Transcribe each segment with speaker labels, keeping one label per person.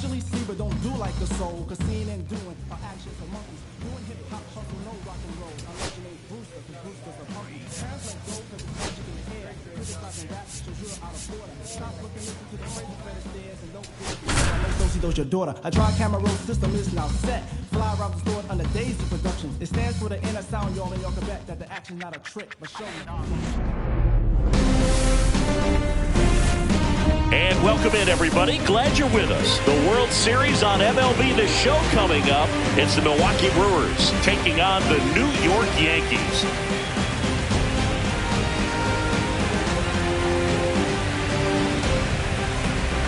Speaker 1: Actually see but don't do like the soul, cause seeing and doing are actions of monkeys. Doing hip hop, hustle, no rock and roll. I originate Brewster, cause Brewster's a punky. Parents let go cause it's magic in the air. Criticizing rap shows you're out of order. Stop looking, listen to the crazy fetish stares and don't feel those your daughter. A dry camera roll system is now set. Fly around the store under Daisy Productions. It stands for the inner sound, y'all, and y'all can bet that the action's not a trick, but show me.
Speaker 2: And welcome in, everybody. Glad you're with us. The World Series on MLB, the show coming up. It's the Milwaukee Brewers taking on the New York Yankees.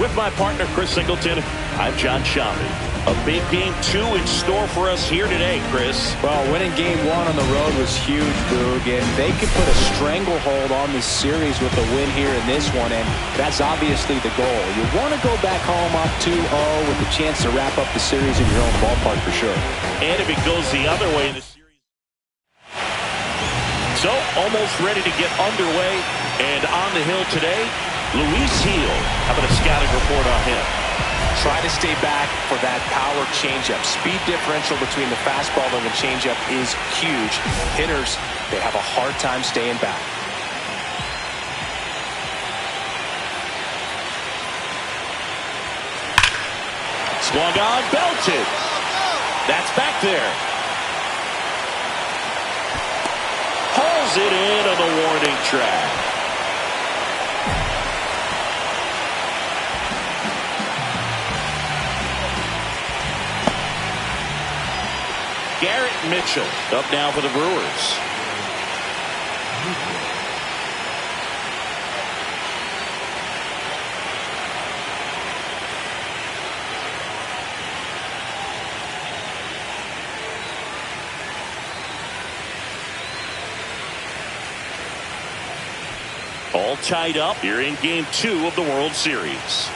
Speaker 2: With my partner, Chris Singleton, I'm John Shammy. A big game 2 in store for us here today, Chris.
Speaker 3: Well, winning game 1 on the road was huge, Boog, and they could put a stranglehold on this series with a win here in this one, and that's obviously the goal. You want to go back home up 2-0 with a chance to wrap up the series in your own ballpark for sure.
Speaker 2: And if it goes the other way in the series. So, almost ready to get underway, and on the hill today, Luis Gil. How about a scouting report on him?
Speaker 3: Try to stay back for that power changeup. Speed differential between the fastball and the changeup is huge. Hitters, they have a hard time staying back.
Speaker 2: Swung on, belted. That's back there. Pulls it in on the warning track. Garrett Mitchell up now for the Brewers. All tied up here in game 2 of the World Series.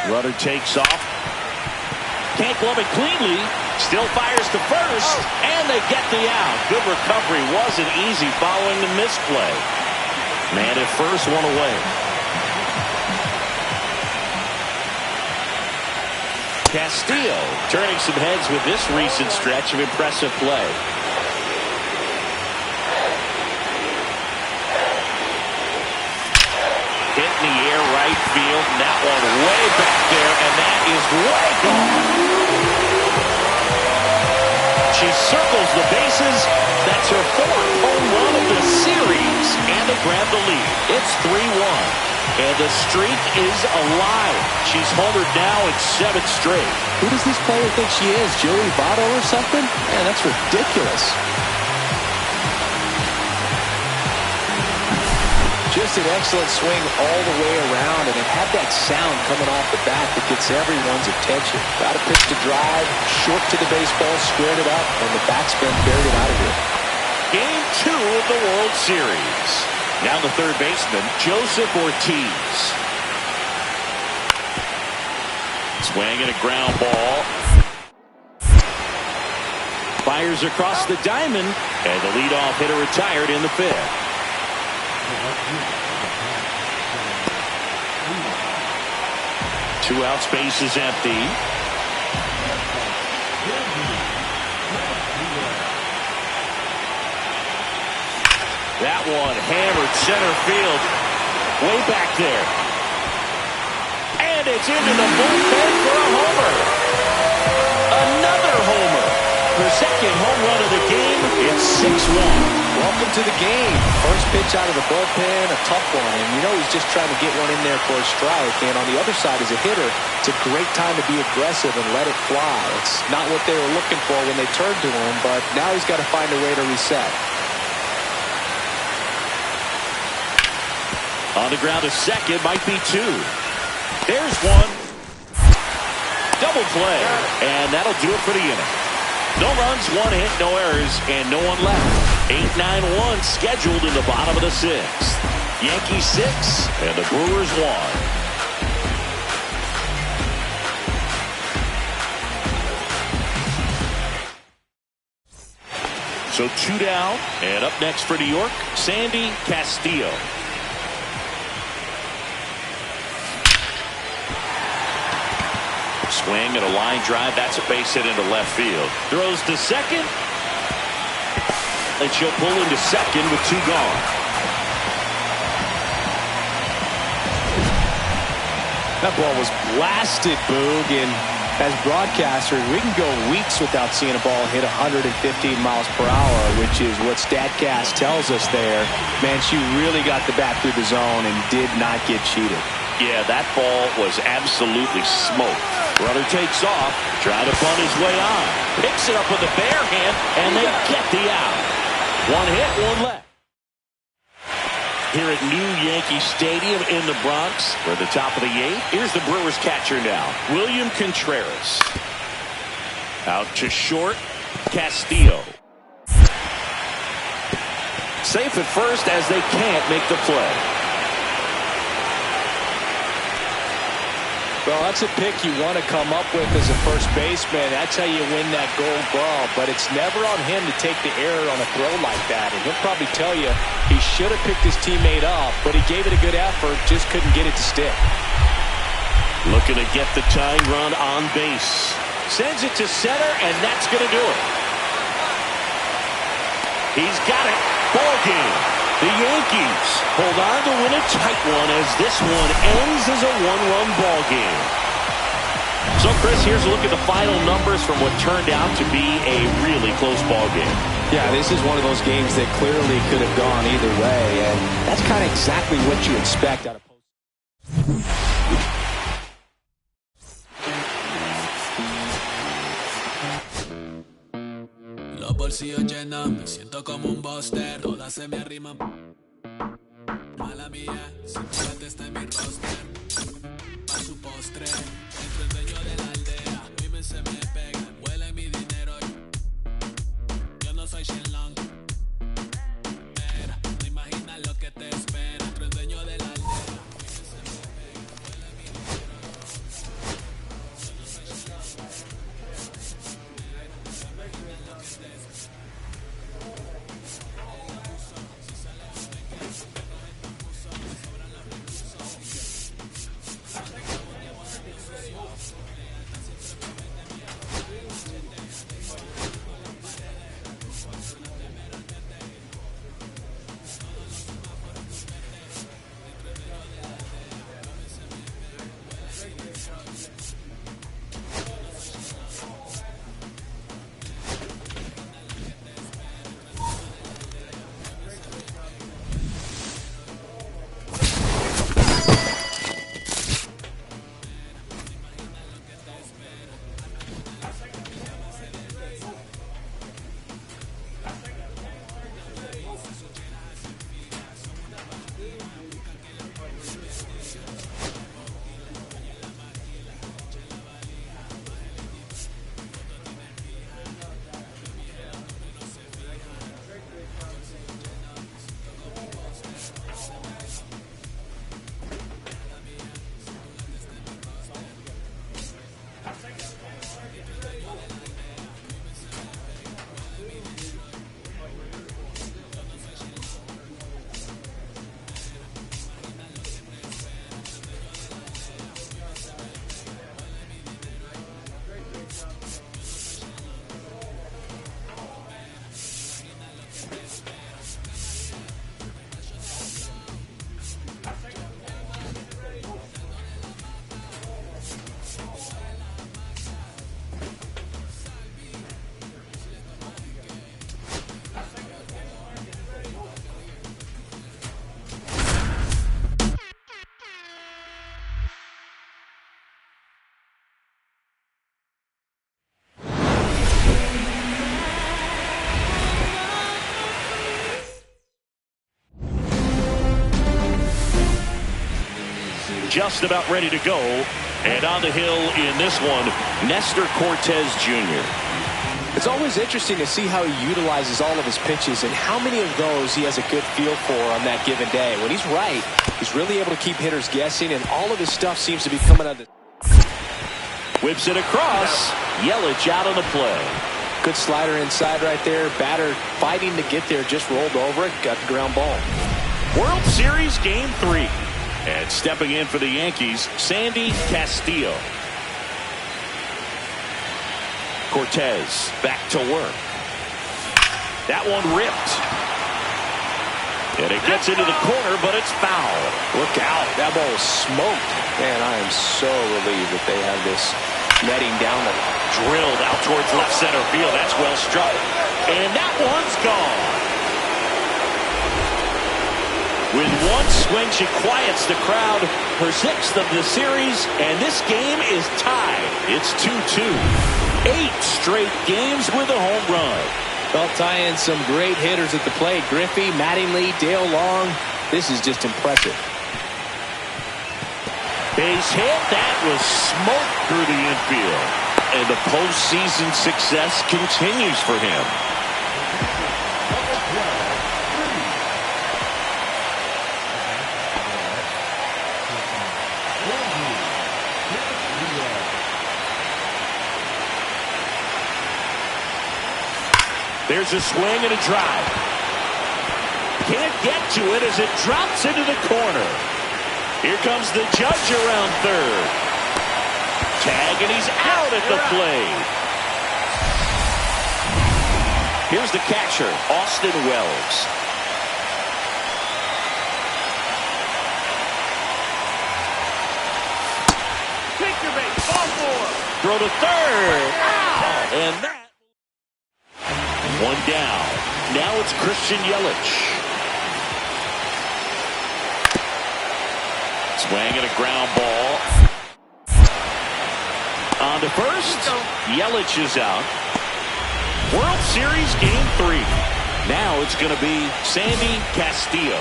Speaker 2: Runner takes off. Can't glove it cleanly. Still fires to first. And they get the out. Good recovery. Wasn't easy following the misplay. Man at first, one away. Castillo turning some heads with this recent stretch of impressive play. Hit in the air, right field. And that one way back there, and that is way gone. She circles the bases. That's her 4th home run of the series, and they grab the lead. It's 3-1, and the streak is alive. She's homered now in 7 straight.
Speaker 3: Who does this player think she is, Joey Votto or something? Man, that's ridiculous. Just an excellent swing all the way around, and it had that sound coming off the bat that gets everyone's attention. Got a pitch to drive, short to the baseball, squared it up, and the backspin buried it out of here.
Speaker 2: Game 2 of the World Series. Now the third baseman, Joseph Ortiz. Swing and a ground ball. Fires across the diamond, and the leadoff hitter retired in the 5th. 2 outs, base is empty. That one hammered center field. Way back there. And it's into the bullpen for a homer. Another homer. Her 2nd home run of the game. It's 6-1.
Speaker 3: Welcome to the game. First pitch out of the bullpen, a tough one. And you know he's just trying to get one in there for a strike. And on the other side, as a hitter, it's a great time to be aggressive and let it fly. It's not what they were looking for when they turned to him, but now he's got to find a way to reset.
Speaker 2: On the ground to second, might be 2. There's one. Double play. And that'll do it for the inning. No runs, 1 hit, no errors, and no one left. 8-9-1 scheduled in the bottom of the 6th. Yankees 6 and the Brewers 1. So 2 down, and up next for New York, Sandy Castillo. Swing and a line drive. That's a base hit into left field. Throws to second. And she'll pull into second with 2 gone.
Speaker 3: That ball was blasted, Boog, and as broadcasters, we can go weeks without seeing a ball hit 115 miles per hour, which is what StatCast tells us there. Man, she really got the bat through the zone and did not get cheated.
Speaker 2: Yeah, that ball was absolutely smoked. Runner takes off, trying to bunt his way on. Picks it up with a bare hand, and they get the out. 1 hit, 1 left. Here at New Yankee Stadium in the Bronx, we're at the top of the 8th. Here's the Brewers catcher now, William Contreras. Out to short, Castillo. Safe at first as they can't make the play.
Speaker 3: Well, that's a pick you want to come up with as a first baseman. That's how you win that gold glove. But it's never on him to take the error on a throw like that. And he'll probably tell you he should have picked his teammate up, but he gave it a good effort, just couldn't get it to stick.
Speaker 2: Looking to get the tying run on base. Sends it to center, and that's going to do it. He's got it. Ball game. The Yankees hold on to win a tight one as this one ends as a 1-run ball game. So, Chris, here's a look at the final numbers from what turned out to be a really close ball game.
Speaker 3: Yeah, this is one of those games that clearly could have gone either way, and that's kind of exactly what you expect out of
Speaker 4: Los bolsillos llenos, me siento como un buster. Todas se me arriman. Mala mía, si tu late está en mi roster. Pa' su postre, entre el dueño de la aldea. Women se me pegan, huelen mi dinero. Yo no soy Shenlong. Mira, no imaginas lo que te espera. Entre el dueño de la aldea. Women se me pegan, huelen mi dinero. Yo no soy Shenlong.
Speaker 2: Just about ready to go. And on the hill in this one, Nestor Cortez Jr.
Speaker 3: It's always interesting to see how he utilizes all of his pitches and how many of those he has a good feel for on that given day. When he's right, he's really able to keep hitters guessing, and all of his stuff seems to be coming out of the...
Speaker 2: Whips it across. Yelich out on the play.
Speaker 3: Good slider inside right there. Batter fighting to get there, just rolled over it, got the ground ball.
Speaker 2: World Series Game 3. And stepping in for the Yankees, Sandy Castillo. Cortez back to work. That one ripped. And it gets into the corner, but it's foul.
Speaker 3: Look out. That ball was smoked. Man, I am so relieved that they have this netting down the line.
Speaker 2: Drilled out towards left center field. That's well struck. And that one's gone. With one swing, she quiets the crowd. Her 6th of the series, and this game is tied. It's 2-2. 8 straight games with a home run.
Speaker 3: Well, tie in some great hitters at the plate. Griffey, Mattingly, Dale Long. This is just impressive.
Speaker 2: Base hit. That was smoked through the infield. And the postseason success continues for him. There's a swing and a drive. Can't get to it as it drops into the corner. Here comes the judge around third. Tag, and he's out at the plate. Here's the catcher, Austin Wells. Take your base, ball 4. Throw to third. Out, and that. One down. Now it's Christian Yelich. Swing and a ground ball. On to first. Yelich is out. World Series Game 3. Now it's going to be Sandy Castillo.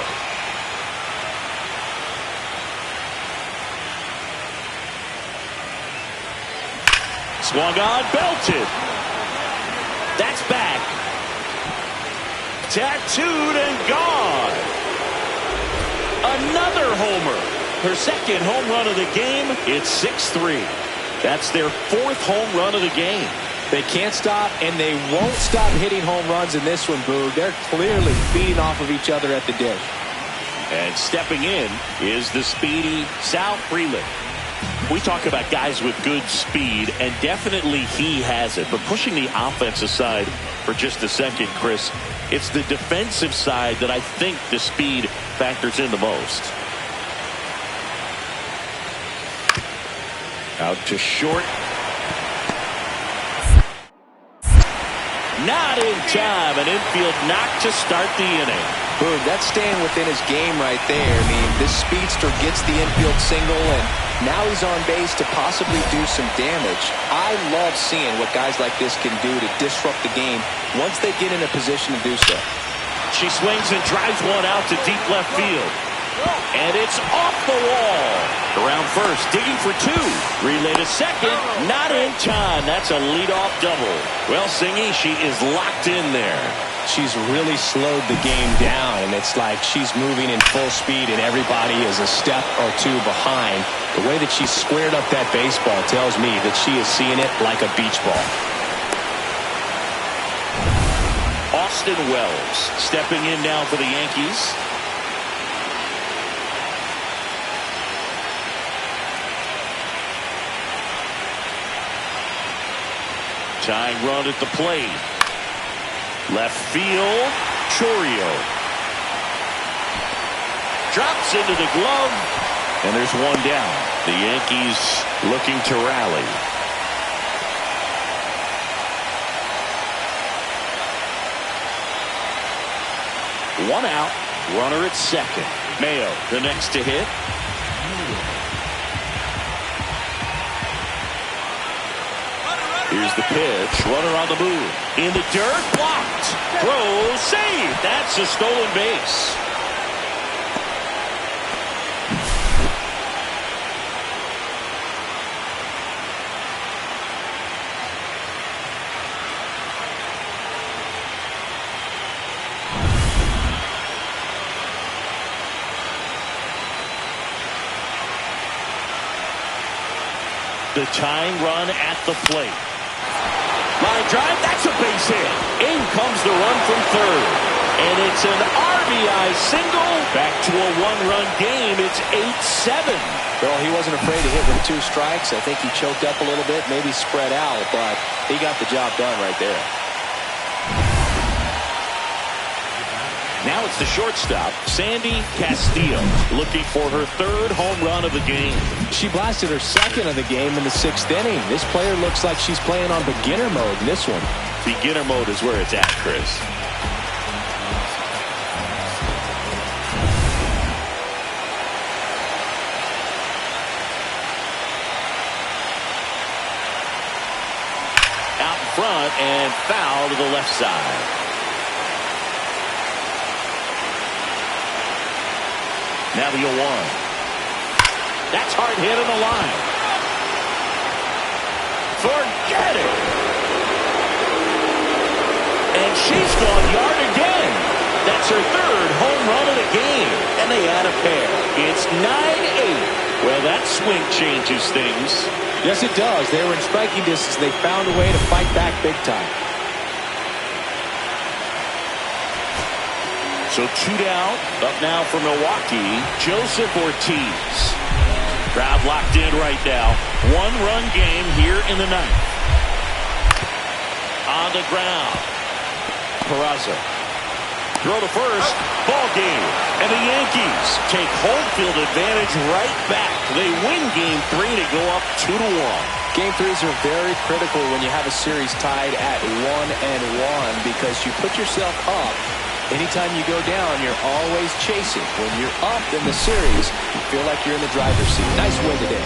Speaker 2: Swung on, belted. That's back. Tattooed and gone. Another homer. Her 2nd home run of the game. It's 6-3. That's their 4th home run of the game.
Speaker 3: They can't stop, and they won't stop hitting home runs in this one, Boog. They're clearly feeding off of each other at the dish.
Speaker 2: And stepping in is the speedy Sal Freeland. We talk about guys with good speed, and definitely he has it. But pushing the offense aside for just a second, Chris, it's the defensive side that I think the speed factors in the most. Out to short. Not in time. An infield knock to start the inning.
Speaker 3: Boom, that's staying within his game right there. I mean, this speedster gets the infield single, and now he's on base to possibly do some damage. I love seeing what guys like this can do to disrupt the game once they get in a position to do so.
Speaker 2: She swings and drives one out to deep left field. And it's off the wall. Around first, digging for 2. Relay to second, not in time. That's a leadoff double. Well, Singy, she is locked in there.
Speaker 3: She's really slowed the game down, and it's like she's moving in full speed, and everybody is a step or 2 behind. The way that she squared up that baseball tells me that she is seeing it like a beach ball.
Speaker 2: Austin Wells stepping in now for the Yankees. Tying run at the plate. Left field, Chourio. Drops into the glove, and there's one down. The Yankees looking to rally. One out, runner at second. Mayo, the next to hit. Here's the pitch. Runner on the move. In the dirt. Blocked. Throw. Saved. That's a stolen base. The tying run at the plate. Line drive, that's a base hit. In comes the run from third. And it's an RBI single. Back to a one-run game. It's 8-7.
Speaker 3: Well, he wasn't afraid to hit with 2 strikes. I think he choked up a little bit, maybe spread out, but he got the job done right there.
Speaker 2: Now it's the shortstop, Sandy Castillo, looking for her 3rd home run of the game.
Speaker 3: She blasted her 2nd of the game in the 6th inning. This player looks like she's playing on beginner mode in this one.
Speaker 2: Beginner mode is where it's at, Chris. Out in front and foul to the left side. Now the 0-1. That's hard hit on the line. Forget it. And she's gone yard again. That's her 3rd home run of the game. And they add a pair. It's 9-8. Well, that swing changes things.
Speaker 3: Yes, it does. They were in striking distance. They found a way to fight back big time.
Speaker 2: So 2 down. Up now for Milwaukee, Joseph Ortiz. Crowd locked in right now. 1-run game here in the 9th. On the ground. Peraza. Throw to first. Ball game. And the Yankees take home field advantage right back. They win game 3 to go up 2-1.
Speaker 3: Game 3s are very critical when you have a series tied at 1-1 because you put yourself up. Anytime you go down, you're always chasing. When you're up in the series, you feel like you're in the driver's seat. Nice win today.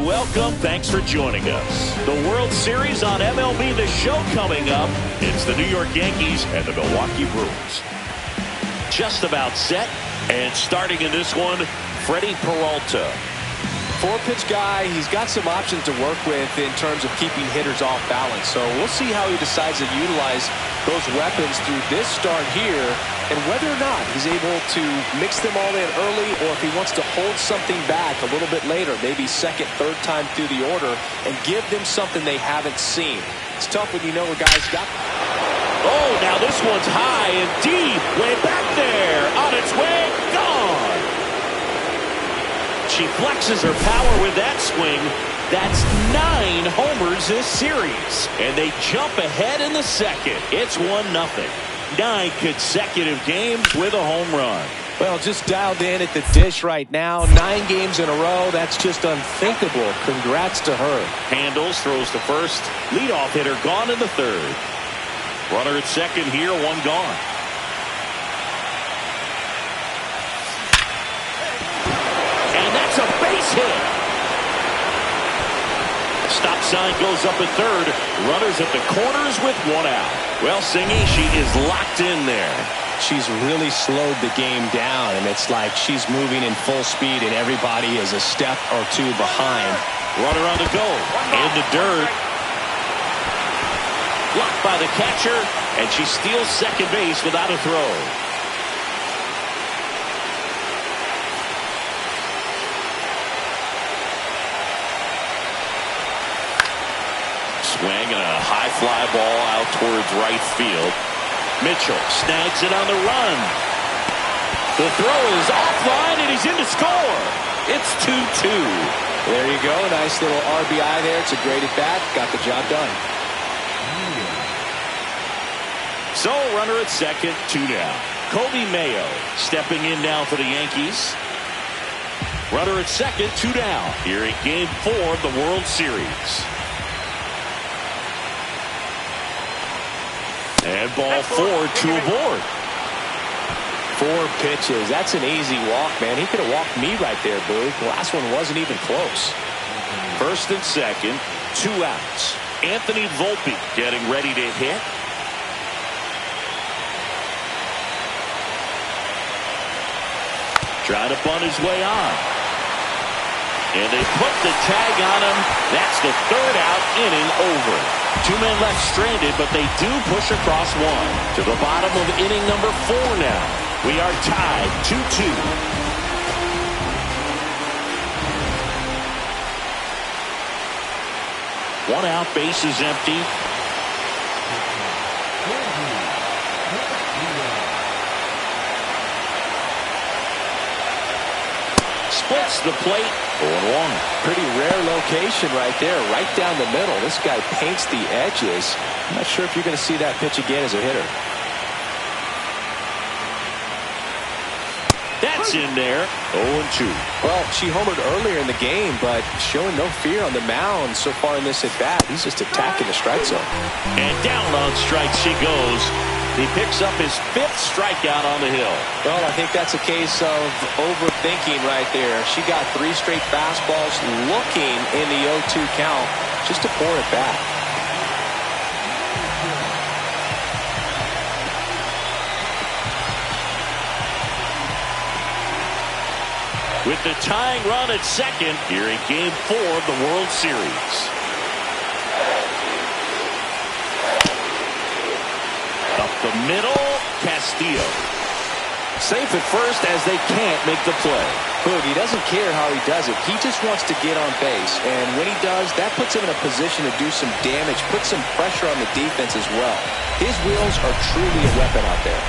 Speaker 2: Welcome. Thanks for joining us. The World Series on MLB The Show coming up. It's the New York Yankees and the Milwaukee Brewers. Just about set. And starting in this one, Freddie Peralta.
Speaker 3: 4-pitch guy. He's got some options to work with in terms of keeping hitters off balance. So we'll see how he decides to utilize those weapons through this start here and whether or not he's able to mix them all in early or if he wants to hold something back a little bit later, maybe 2nd, 3rd time through the order and give them something they haven't seen. It's tough when you know a guy's got.
Speaker 2: Oh, now this one's high and deep. Way back there. On its way. Gone. She flexes her power with that swing. That's 9 homers this series. And they jump ahead in the 2nd. It's 1-0. 9 consecutive games with a home run.
Speaker 3: Well, just dialed in at the dish right now. 9 games in a row. That's just unthinkable. Congrats to her.
Speaker 2: Handles, throws to first. Leadoff hitter gone in the 3rd. Runner at 2nd here, 1 gone. And that's a base hit. Stop sign goes up at 3rd. Runners at the corners with 1 out. Well, Singy, she is locked in there.
Speaker 3: She's really slowed the game down, and it's like she's moving in full speed, and everybody is a step or 2 behind.
Speaker 2: Runner on the go. In the dirt. Blocked by the catcher, and she steals 2nd base without a throw. Swing and a high fly ball out towards right field. Mitchell snags it on the run. The throw is offline, and he's in to score. It's 2-2.
Speaker 3: There you go. Nice little RBI there. It's a great at-bat. Got the job done.
Speaker 2: So, runner at second, 2 down. Kobe Mayo stepping in now for the Yankees. Runner at second, 2 down. Here in Game 4 of the World Series. And ball 4, 2 aboard.
Speaker 3: 4 pitches. That's an easy walk, man. He could have walked me right there, Boog. The last one wasn't even close.
Speaker 2: First and second, 2 outs. Anthony Volpe getting ready to hit. Trying to bunt his way on. And they put the tag on him. That's the 3rd out, inning over. 2 men left stranded, but they do push across 1. To the bottom of inning number 4 now. We are tied 2-2. 1 out, base is empty. Splits the plate. 0-1.
Speaker 3: Pretty rare location right there, right down the middle. This guy paints the edges. I'm not sure if you're going to see that pitch again as a hitter.
Speaker 2: That's in there. 0-2.
Speaker 3: Well, she homered earlier in the game, but showing no fear on the mound so far in this at-bat. He's just attacking the strike zone.
Speaker 2: And down on strikes she goes. He picks up his 5th strikeout on the hill.
Speaker 3: Well, I think that's a case of overthinking right there. She got 3 straight fastballs looking in the 0-2 count just to pour it back.
Speaker 2: With the tying run at second here in Game 4 of the World Series. Up the middle, Castillo. Safe at first as they can't make the play.
Speaker 3: Boog, he doesn't care how he does it. He just wants to get on base. And when he does, that puts him in a position to do some damage, put some pressure on the defense as well. His wheels are truly a weapon out there.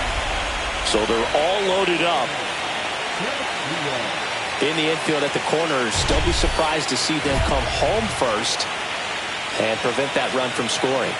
Speaker 2: So they're all loaded up.
Speaker 3: In the infield at the corners, don't be surprised to see them come home first and prevent that run from scoring.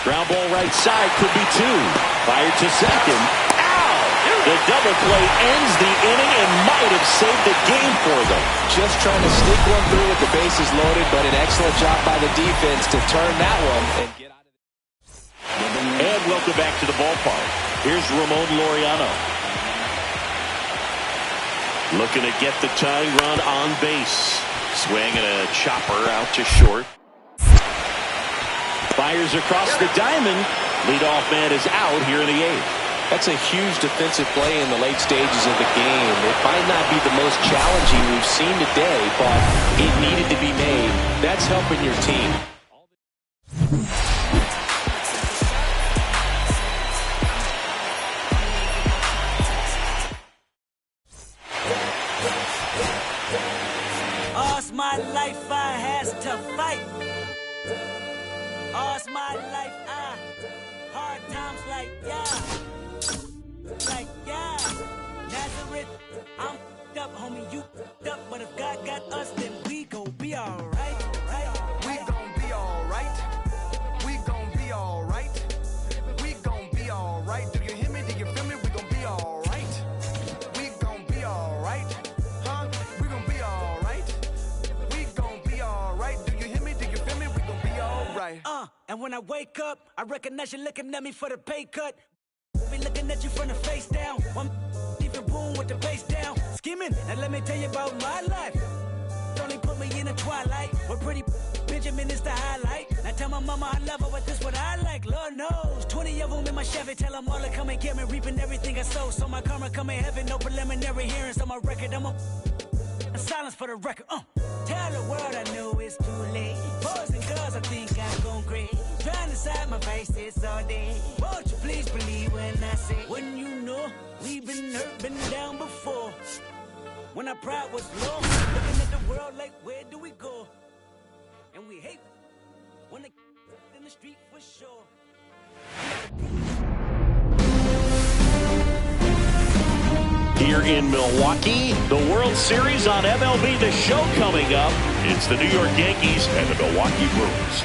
Speaker 2: Ground ball right side, could be two. Fired to second. Ow! The double play ends the inning and might have saved the game for them.
Speaker 3: Just trying to sneak one through with the bases loaded, but an excellent job by the defense to turn that one and get out of it.
Speaker 2: And welcome back to the ballpark. Here's Ramon Laureano. Looking to get the tying run on base. Swing and a chopper out to short. Fires across the diamond. Leadoff man is out here in the eighth.
Speaker 3: That's a huge defensive play in the late stages of the game. It might not be the most challenging we've seen today, but it needed to be made. That's helping your team.
Speaker 5: All's my life I has to fight. All's my life I hard times like yeah. Nazareth, I'm up, homie, you up, but if God got us, then we gon' be alright.
Speaker 1: We gon' be alright. We gon' be alright. We gon' be alright. Do you hear me? Do you feel me? We gon' be alright. We gon' be alright. Huh? We gon' be alright. We gon' be alright. Do you hear me? Do you feel me? We gon' be alright.
Speaker 5: And when I wake up, I recognize you looking at me for the pay cut. Be looking at you from the face down. One even boom with the bass down. Skimming, and let me tell you about my life. Only put me in the twilight. Where pretty Benjamin is the highlight. Now tell my mama I love her, but this what I like. Lord knows. 20 of them in my Chevy. Tell them all to come and get me. Reaping everything I sow. So my karma come in heaven. No preliminary hearings on my record. I'm a silence for the record. Tell the world I know it's too late. Boys and girls, I think I'm going crazy. Trying to decide my face it's all day. Won't you please believe when I say, when you know we've been hurt, been down before. When our pride was low, looking at the world like, where do we go? And we hate when they in the street for sure.
Speaker 2: Here in Milwaukee, the World Series on MLB The Show coming up. It's the New York Yankees and the Milwaukee Brewers.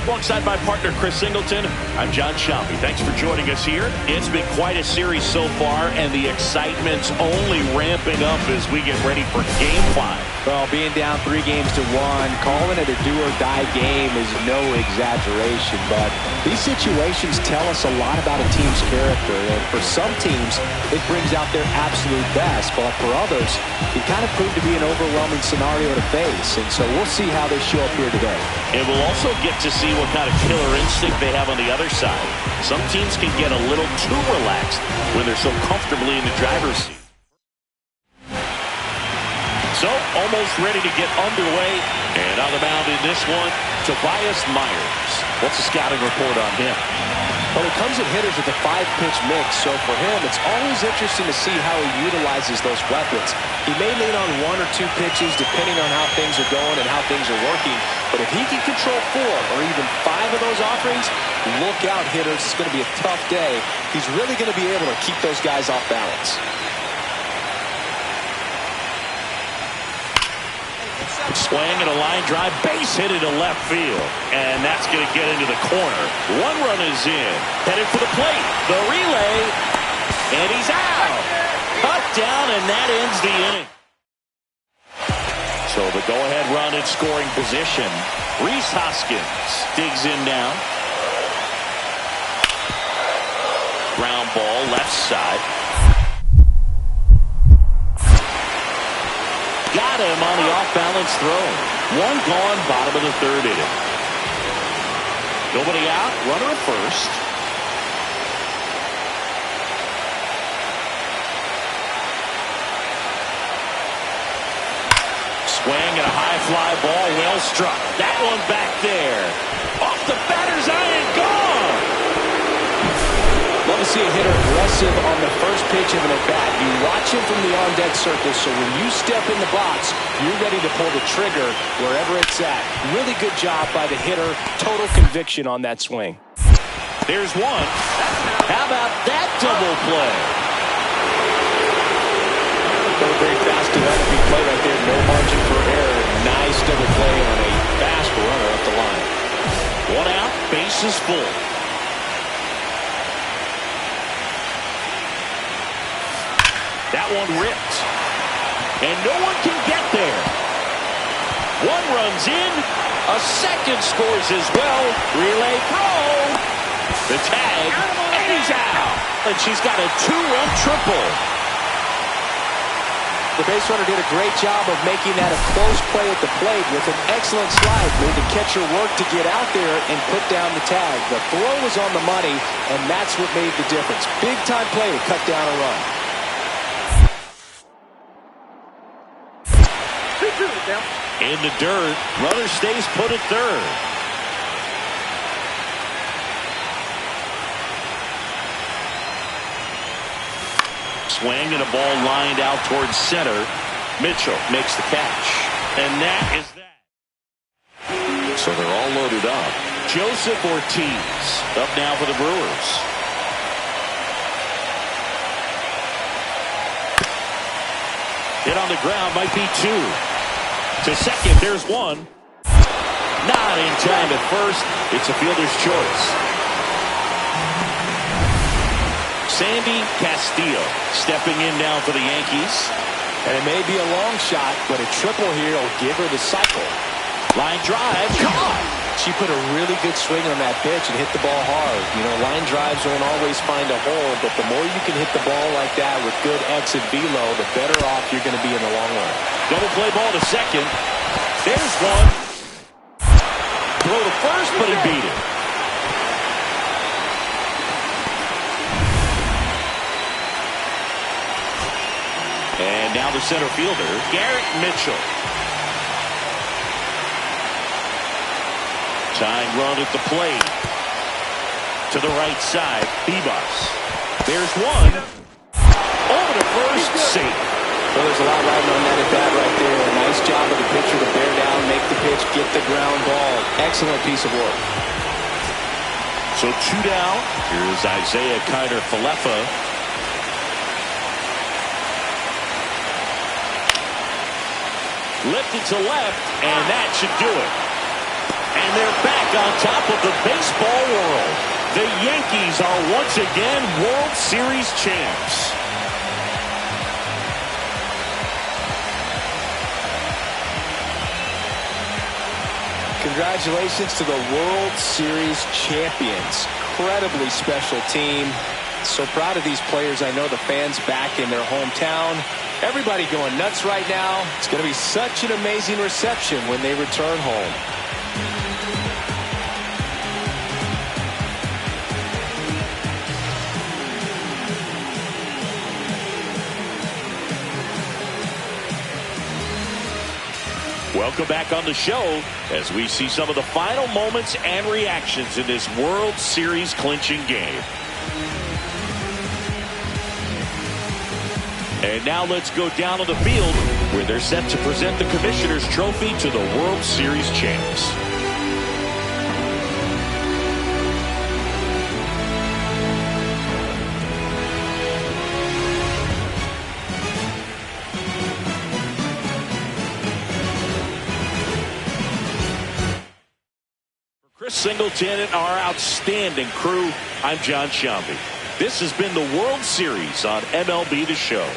Speaker 2: Alongside my partner, Chris Singleton, I'm John Sciambi. Thanks for joining us here. It's been quite a series so far, and the excitement's only ramping up as we get ready for Game 5.
Speaker 3: Well, being down 3-1, calling it a do-or-die game is no exaggeration, but these situations tell us a lot about a team's character, and for some teams, it brings out their absolute best, but for others, it kind of proved to be an overwhelming scenario to face, and so we'll see how they show up here today.
Speaker 2: And we'll also get to see what kind of killer instinct they have on the other side. Some teams can get a little too relaxed when they're so comfortably in the driver's seat. So, almost ready to get underway. And on the mound in this one, Tobias Myers. What's the scouting report on him?
Speaker 3: Well, he comes at hitters with a 5-pitch mix, so for him, it's always interesting to see how he utilizes those weapons. He may lean on 1 or 2 pitches depending on how things are going and how things are working, but if he can control 4 or even 5 of those offerings, look out, hitters. It's going to be a tough day. He's really going to be able to keep those guys off balance.
Speaker 2: Swing and a line drive, base hit into left field. And that's going to get into the corner. 1 run is in. Headed for the plate. The relay. And he's out. Cut down, and that ends the inning. So the go-ahead run in scoring position. Rhys Hoskins digs in now. Ground ball, left side. Got him on the off-balance throw. 1 gone, bottom of the 3rd inning. Nobody out, runner at first. Swing and a high fly ball, well struck. That one back there. Off the batter's iron, gone!
Speaker 3: Love to see a hitter aggressive on the first pitch of an at-bat. You watch him from the on-deck circle, so when you step in the box, you're ready to pull the trigger wherever it's at. Really good job by the hitter. Total conviction on that swing.
Speaker 2: There's one. How about that double play?
Speaker 3: Not a very fast developing play right there. No margin for error. Nice double play on a fast runner up the line.
Speaker 2: One out, bases full. That one ripped. And no one can get there. One runs in. A second scores as well. Relay throw. The tag. And he's out. And she's got a 2-run triple.
Speaker 3: The base runner did a great job of making that a close play at the plate with an excellent slide. Made the catcher work to get out there and put down the tag. The throw was on the money, and that's what made the difference. Big-time play to cut down a run.
Speaker 2: In the dirt, runner stays put at third. Swing and a ball lined out towards center. Mitchell makes the catch. And that is that. So they're all loaded up. Joseph Ortiz up now for the Brewers. Hit on the ground, might be two. To second, there's one. Not in time at first. It's a fielder's choice. Sandy Castillo stepping in now for the Yankees.
Speaker 3: And it may be a long shot, but a triple here will give her the cycle.
Speaker 2: Line drive, caught.
Speaker 3: She put a really good swing on that pitch and hit the ball hard. You know, line drives won't always find a hole, but the more you can hit the ball like that with good exit velo, the better off you're going to be in the long run.
Speaker 2: Double play ball to second. There's one. Throw to first, but he beat it. And now the center fielder, Garrett Mitchell. Tying run at the plate. To the right side, Bebas. There's one. Over to first, safe.
Speaker 3: Well, there's a lot riding on that at bat right there. A nice job of the pitcher to bear down, make the pitch, get the ground ball. Excellent piece of work.
Speaker 2: So 2 down. Here's Isaiah Kiner-Falefa. Lifted to left, and that should do it. And they're back on top of the baseball world. The Yankees are once again World Series champs.
Speaker 3: Congratulations to the World Series champions. Incredibly special team. So proud of these players. I know the fans back in their hometown. Everybody going nuts right now. It's going to be such an amazing reception when they return home.
Speaker 2: Welcome back on the show as we see some of the final moments and reactions in this World Series clinching game. And now let's go down to the field where they're set to present the Commissioner's Trophy to the World Series champs. Chris Singleton and our outstanding crew, I'm John Shambi. This has been the World Series on MLB The Show.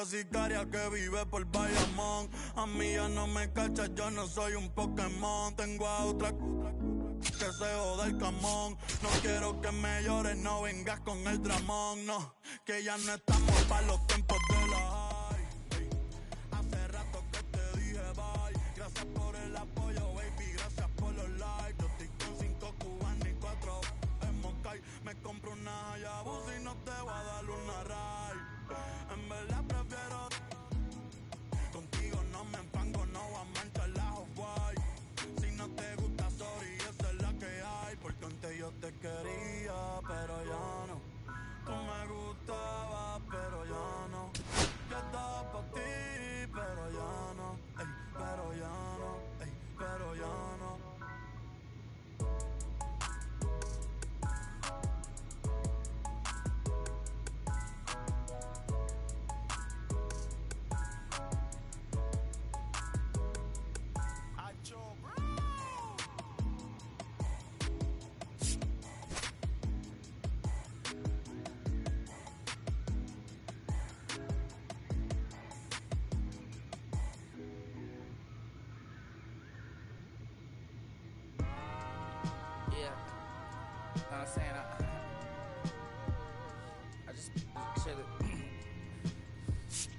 Speaker 6: otra sicaria que vive por Bayamón. A mí ya no me cachas, yo no soy un Pokémon. Tengo a otra que se joda el camón. No quiero que me llores, no vengas con el dramón. No, que ya no estamos para los tiempos de la high. Hace rato que te dije bye. Gracias por el apoyo, baby, gracias por los likes. Yo estoy con 5 cubanos y 4 en Moncay. Me compro una Hayabusa y no te voy a dar una ride. En verdad prefiero contigo, no me empango, no voy a manchar la Hawaii. Si no te gusta, sorry, esa es la que hay. Porque antes yo te quería, pero ya no. Tú me gustabas, pero ya no. Yo estaba por ti, pero ya no. Ey, pero ya no, ey, pero ya no.
Speaker 7: I'm saying I just chillin'.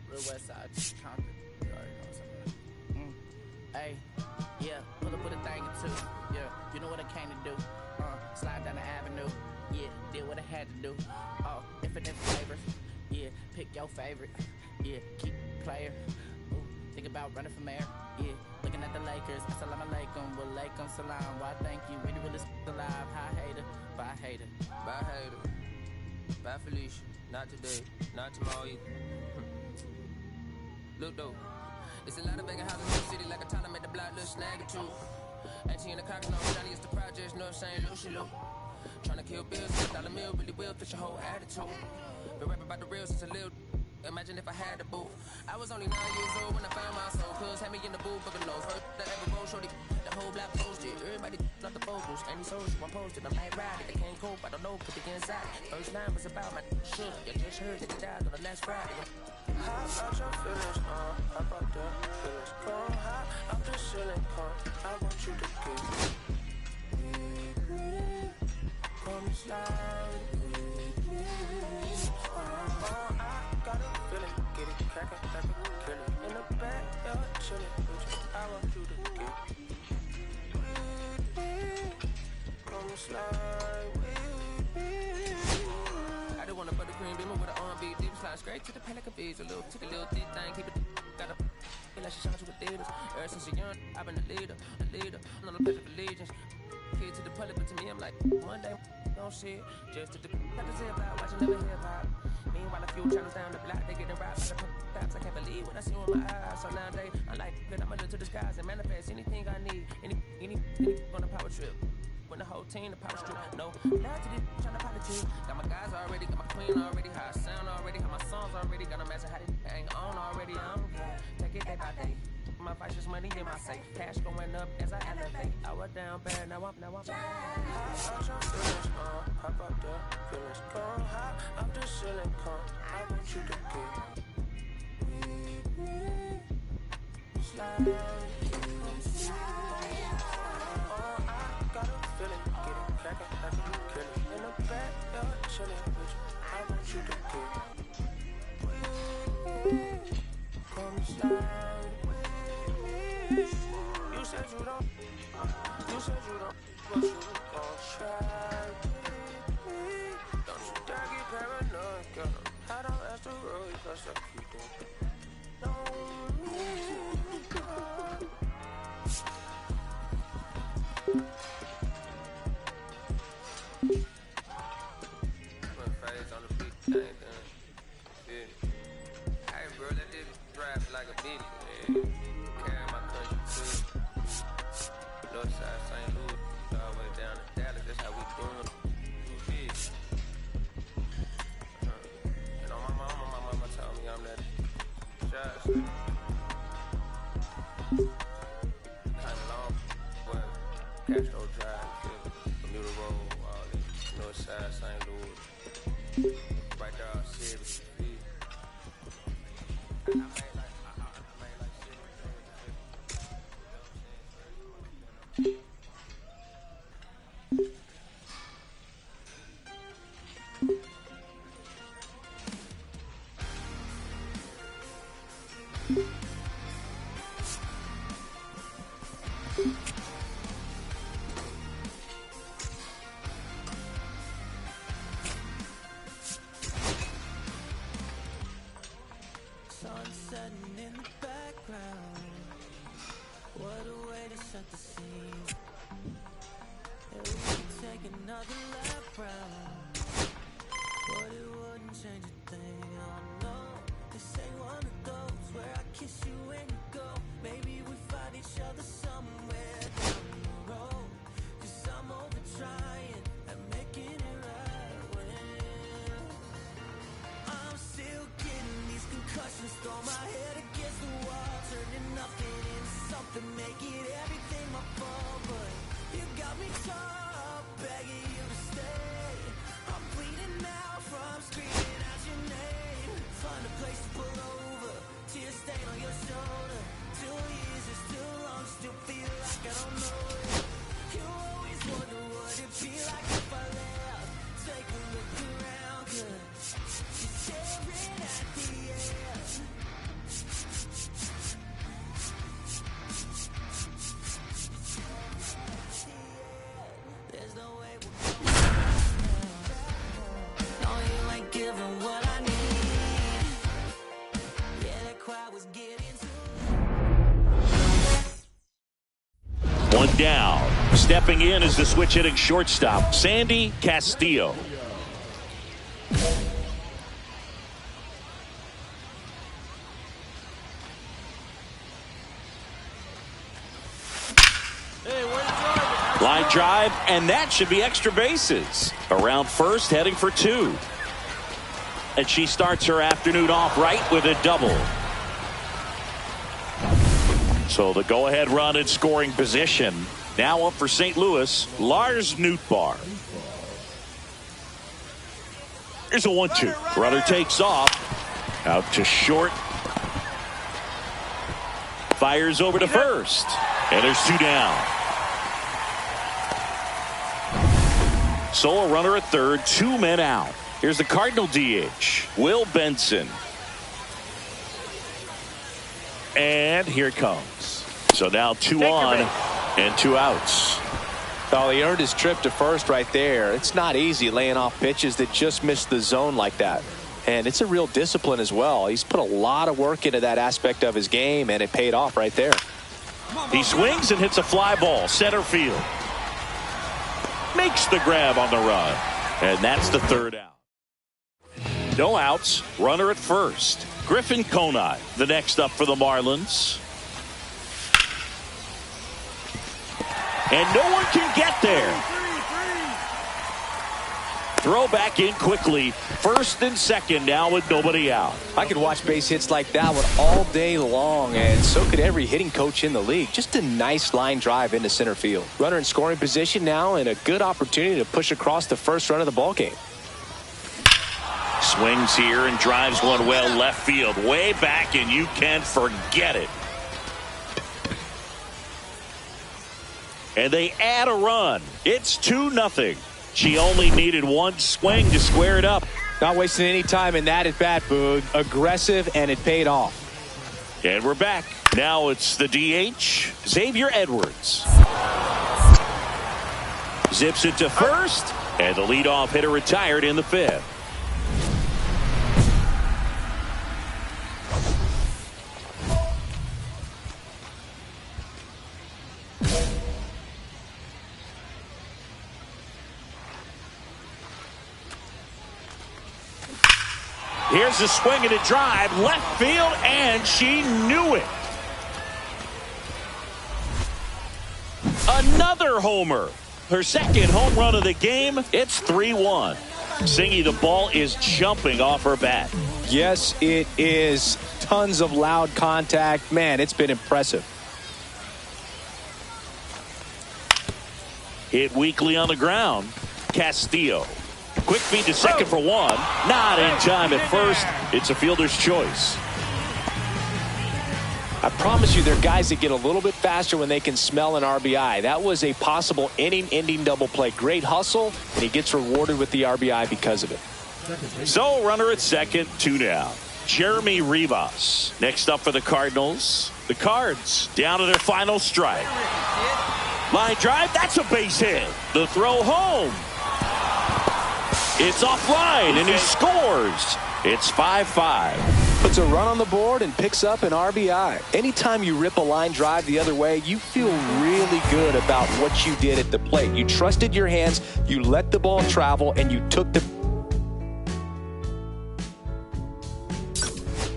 Speaker 7: Real West Side, Compton. You already know something. Hey, yeah, pull up with a thing or two. Yeah, you know what I came to do. Slide down the avenue. Yeah, did what I had to do. Oh, infinite flavors. Yeah, pick your favorite. Yeah, keep player. Ooh, think about running for mayor. Yeah, looking at the Lakers. Assalamu alaikum, wa alaikum salam. Why thank you, we the realest alive. Hi hater, bye hater.
Speaker 8: Bye hater, bye Felicia. Not today, not tomorrow either. Look though, it's a lot of vacant houses in the city, like a town I made the block look snag or two. 18 in the cock, no shiny, it's the projects, no St. Lucia. Tryna kill bills, $1 meal, really will fit your whole attitude. Been rapping about the real since a little. Imagine if I had the booth. I was only 9 years old when I found my soul. Cuz had me in the booth, but the nose hurt. That ever roll, shorty. The whole block posted. Everybody not the focus. Any souls one posted. I'm like riding. They can't cope, I don't know, put the inside. First line was about my sugar. You just heard that he died on the last Friday.
Speaker 9: How about your feelings, how about the feelings? Come high, I'm just chilling, come. I want you to get come slide with me. I got a feeling, get it crackin', like a killer. In the back, you're chillin' with you. I want you to get with me. Come slide with me.
Speaker 8: I just want a buttercream beamer with an R&B deep slide straight to the Pelican Bees. A little thick thing, keep it got a feel like she shines with Adidas. Ever since a young, I've been a leader. I'm on the pledge of allegiance. Kid to the public, but to me, I'm like, one day, don't see it. Just to the got the zip out, watching never hip hop. Meanwhile, a few channels down the block, they getting robbed by the cops. I can't believe what I see with my eyes. So nowadays, I'm like, good, I'm under to the skies and manifest anything I need. Any on a power trip. When the whole team, the power strip. No, now to this, trying to politics. Got my guys already, got my queen already, how I sound already, how my songs already. Got a message how they hang on already. Take it day by day. My vices money in my safe. Cash going up as I elevate. I was down bad, now I'm
Speaker 9: How about your feelings, how about the feelings? Come high, I'm just chillin', come. I want you to get with me. Slide. I got a feeling, get it crackin', like a killer. In the back, you're chillin' with you. I want you to get with me. Come slide. You said you don't, but you gon' try with me. Don't you dare get paranoid, girl. I don't ask the road, cause I keep them.
Speaker 8: Phase on the beat, ain't done. Yeah. Hey, bro, let this rap like a beat. Yeah. Carry my country too. Northside, St. Louis, all the way down to Dallas. That's how we doing. You big. You know, my mama told me I'm that shot. Kinda long, but Castro Drive, Bermuda Road, all this. Northside, St. Louis. Right there, City.
Speaker 9: Sun setting in the background. What a way to set the scene. Yeah, we could take another lap round, but it wouldn't change a thing. Oh no, this ain't one of those where I kiss you when you go. Maybe we find each other somewhere down the road. 'Cause I'm over trying and making it right when I'm still getting these concussions. Throw my head against the wall, turning nothing into something, making everything my fault. But you got me caught, begging you to stay. I'm bleeding out from screaming out your name. Find a place to pull over, tears stain on your shoulder. 2 years is too long, still feel like I don't know you. You always wonder what it'd be like if I left. Take a look around, 'cause you're staring at the end. There's no way we're going back. No, you ain't giving what I need. Yeah, that crowd was getting too.
Speaker 2: One down. Stepping in is the switch hitting shortstop, Sandy Castillo. Line drive, and that should be extra bases. Around first, heading for 2. And she starts her afternoon off right with a double. So the go-ahead run in scoring position. Now up for St. Louis, Lars Nootbaar. Here's a 1-2. Runner takes off. Out to short. Fires over to first. And there's 2 down. So a runner at third, 2 men out. Here's the Cardinal DH, Will Benson. And here it comes. So now 2 on and 2 outs.
Speaker 3: Oh, he earned his trip to first right there. It's not easy laying off pitches that just miss the zone like that. And it's a real discipline as well. He's put a lot of work into that aspect of his game, and it paid off right there.
Speaker 2: He swings and hits a fly ball, center field. Makes the grab on the run. And that's the 3rd out. No outs, runner at first. Griffin Conine, the next up for the Marlins. And no one can get there. Throw back in quickly. First and second now with nobody out.
Speaker 3: I could watch base hits like that one all day long, and so could every hitting coach in the league. Just a nice line drive into center field. Runner in scoring position now, and a good opportunity to push across the first run of the ballgame.
Speaker 2: Swings here and drives one well left field. Way back, and you can forget it. And they add a run. It's 2-0. She only needed 1 swing to square it up.
Speaker 3: Not wasting any time in that at bat, Boog. Aggressive, and it paid off.
Speaker 2: And we're back. Now it's the DH, Xavier Edwards. Zips it to first, and the leadoff hitter retired in the 5th. Here's a swing and a drive, left field, and she knew it. Another homer. Her second home run of the game. It's 3-1. Singy, the ball is jumping off her bat.
Speaker 3: Yes, it is. Tons of loud contact. Man, it's been impressive.
Speaker 2: Hit weakly on the ground. Castillo. Quick feed to second for 1. Not in time at first. It's a fielder's choice.
Speaker 3: I promise you, there are guys that get a little bit faster when they can smell an RBI. That was a possible inning-ending double play. Great hustle, and he gets rewarded with the RBI because of it.
Speaker 2: So runner at second, 2 down. Jeremy Rivas. Next up for the Cardinals, the Cards down to their final strike. Line drive, that's a base hit. The throw home. It's offline, and he scores. It's 5-5.
Speaker 3: Puts a run on the board and picks up an RBI. Anytime you rip a line drive the other way, you feel really good about what you did at the plate. You trusted your hands, you let the ball travel, and you took the...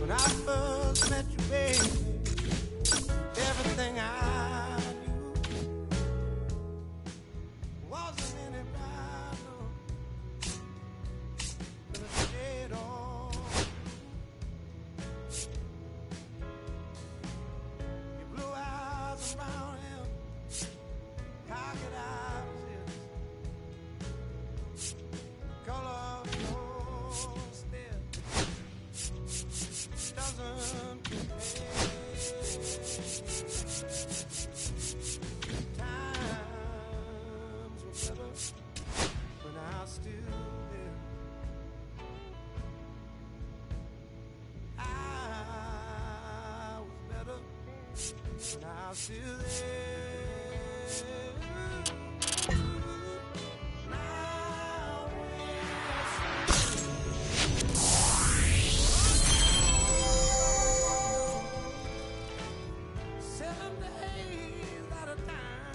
Speaker 1: When I first met you, baby, everything I knew wasn't any battle, but a shade on. Your blue eyes around him, how could I resist? Color of your stare doesn't compare. Times were better when I was still there. I was better when I was still there. Now we're 7 days at a time.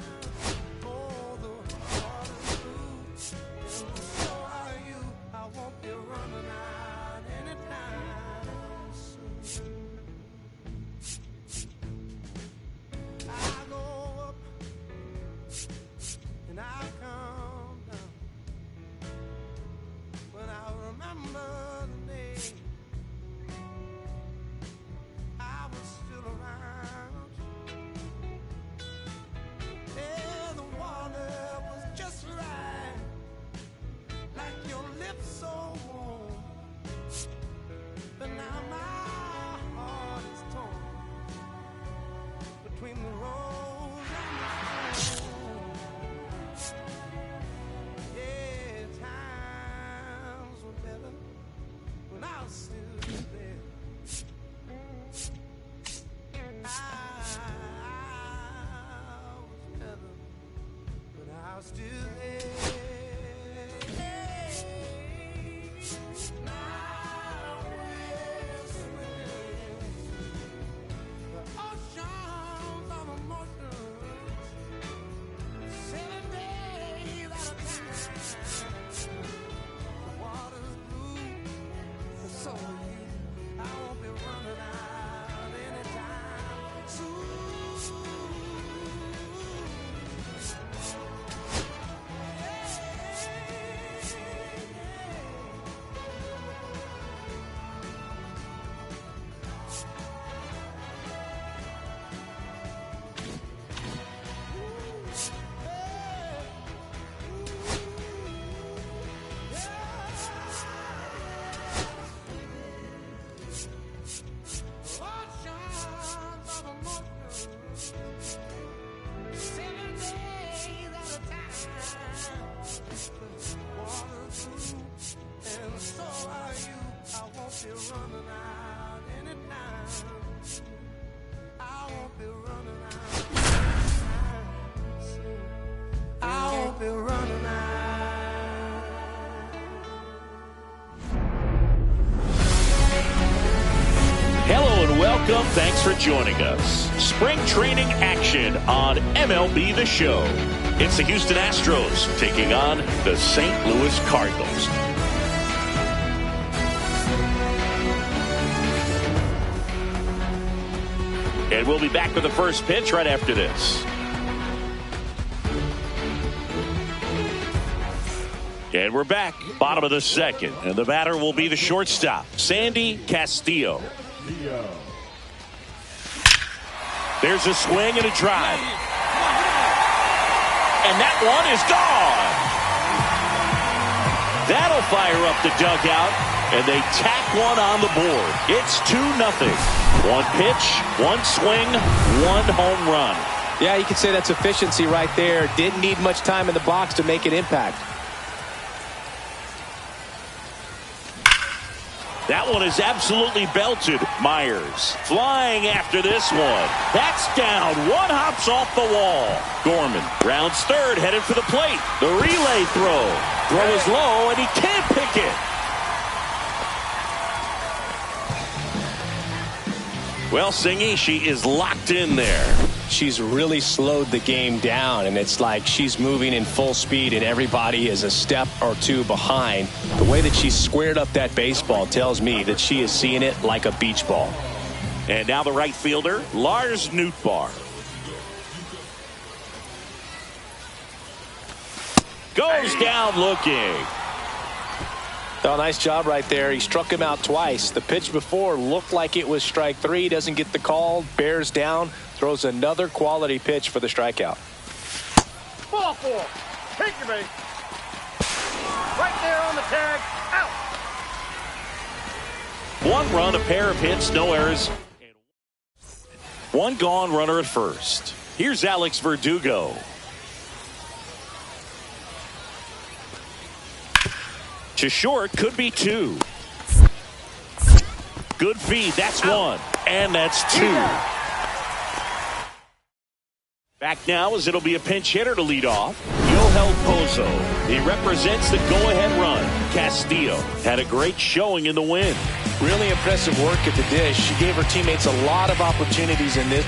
Speaker 1: Oh, the heart is blue. And so are you. I won't be running out anytime soon. I go up and I come down. When I remember the day I was still around. Yeah, the water was just right, like your lips so warm. But now my heart is torn between the rose and the thorn. Yeah, times were better when I was still there. I was better when I was still there. Now we're swimming the oceans of emotions, 7 days at a time. The water's blue, and so are you. I won't be running out anytime soon.
Speaker 2: Welcome. Thanks for joining us. Spring training action on MLB The Show. It's the Houston Astros taking on the St. Louis Cardinals. And we'll be back with the first pitch right after this. And we're back, bottom of the second. And the batter will be the shortstop, Sandy Castillo. There's a swing and a drive. And that one is gone. That'll fire up the dugout, and they tack one on the board. It's 2-0. One pitch, one swing, one home run.
Speaker 3: Yeah, you could say that's efficiency right there. Didn't need much time in the box to make an impact.
Speaker 2: That one is absolutely belted. Myers flying after this one. That's down. One hops off the wall. Gorman rounds third, headed for the plate. The relay throw. Throw is low, and he can't pick it. Well, Singy, she is locked in there.
Speaker 3: She's really slowed the game down, and it's like she's moving in full speed, and everybody is a step or two behind. The way that she's squared up that baseball tells me that she is seeing it like a beach ball.
Speaker 2: And now the right fielder, Lars Nootbaar. Goes down looking.
Speaker 3: Oh, nice job right there. He struck him out twice. The pitch before looked like it was strike three. Doesn't get the call. Bears down. Throws another quality pitch for the strikeout.
Speaker 10: Ball four. Take your base. Right there on the tag. Out.
Speaker 2: One run, a pair of hits, no errors. One gone, runner at first. Here's Alex Verdugo. To short, could be two. Good feed, that's one. And that's two. Back now as it'll be a pinch hitter to lead off. Yohel Pozo. He represents the go-ahead run. Castillo had a great showing in the win.
Speaker 3: Really impressive work at the dish. She gave her teammates a lot of opportunities in this.